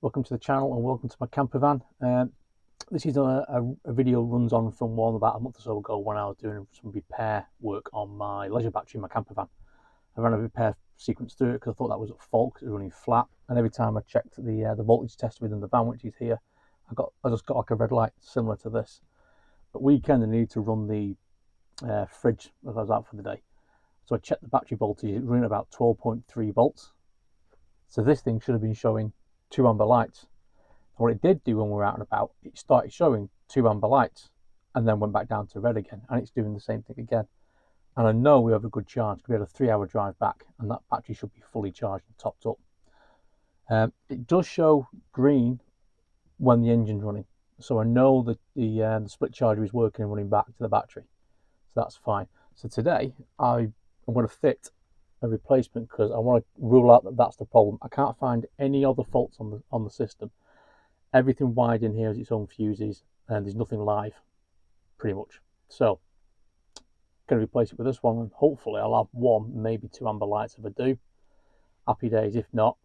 welcome to the channel and welcome to my camper van. This is a video runs on from one about a month or so ago when I was doing some repair work on my leisure battery in my camper van. I ran a repair sequence through it because I thought that was at fault because it was running flat, and every time I checked the voltage test within the van, which is here, I just got like a red light similar to this. But weekend I needed to run the fridge as I was out for the day, so I checked the battery voltage. It was running about 12.3 volts. So this thing should have been showing 2 amber lights. And what it did do when we were out and about, it started showing 2 amber lights and then went back down to red again, and it's doing the same thing again. And I know we have a good charge. We had a 3-hour drive back and that battery should be fully charged and topped up. It does show green when the engine's running, so I know that the split charger is working and running back to the battery, so that's fine. So today I'm going to fit a replacement because I want to rule out that that's the problem. I can't find any other faults on the system. Everything wired in here has its own fuses and there's nothing live pretty much. So I'm going to replace it with this one, and hopefully I'll have 1, maybe 2 amber lights if I do. Happy days. If not,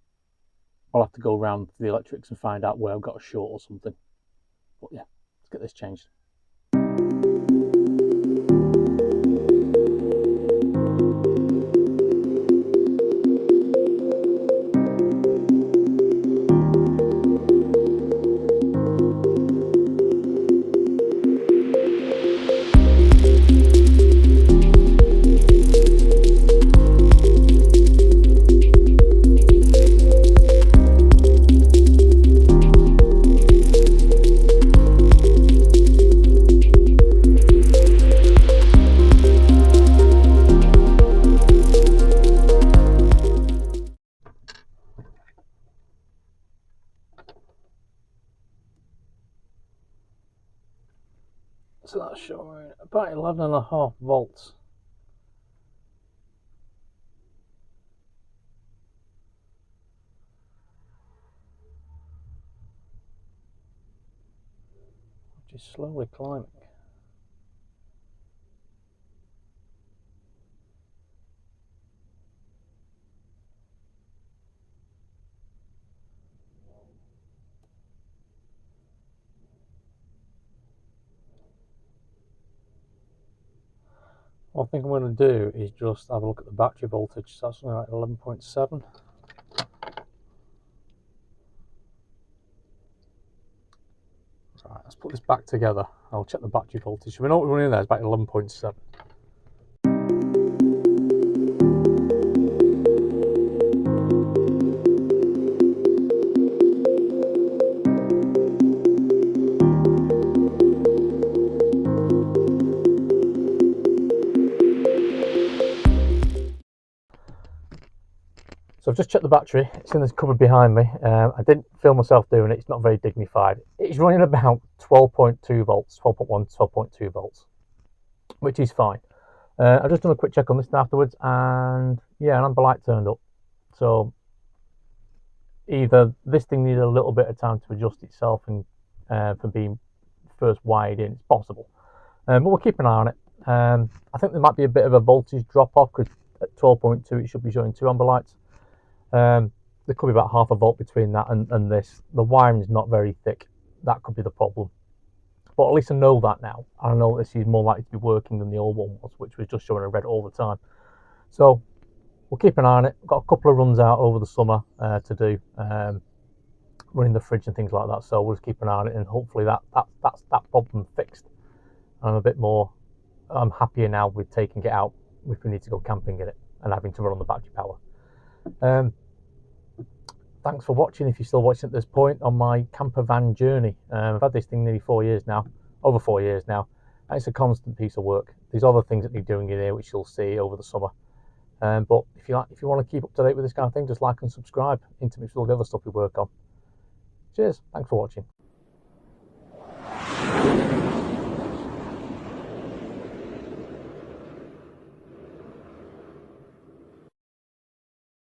I'll have to go around the electrics and find out where I've got a short or something. But yeah, let's get this changed. So that's showing about 11.5 volts. Which is slowly climbing. What I think I'm going to do is just have a look at the battery voltage. So that's something like 11.7. Right, let's put this back together. I'll check the battery voltage. So we know what we're running there is about 11.7. So I've just checked the battery. It's in this cupboard behind me. I didn't film myself doing it. It's not very dignified. It's running about 12.2 volts, 12.1, 12.2 volts, which is fine. I've just done a quick check on this afterwards, and yeah, an amber light turned up. So either this thing needed a little bit of time to adjust itself and from being first wired in. It's possible, but we'll keep an eye on it. I think there might be a bit of a voltage drop off because at 12.2 it should be showing 2 amber lights. There could be about half a volt between that and this. The wiring is not very thick. That could be the problem. But at least I know that now. I know this is more likely to be working than the old one was, which was just showing a red all the time. So we'll keep an eye on it. Got a couple of runs out over the summer to do, running the fridge and things like that. So we'll just keep an eye on it, and hopefully that's that problem fixed. I'm happier now with taking it out if we need to go camping in it and having to run on the battery power. Thanks for watching if you're still watching at this point on my camper van journey. I've had this thing nearly 4 years now, over 4 years now, and it's a constant piece of work. There's other things that need doing in here which you'll see over the summer. But if you want to keep up to date with this kind of thing, just like and subscribe. Intermix with all the other stuff we work on. Cheers, thanks for watching.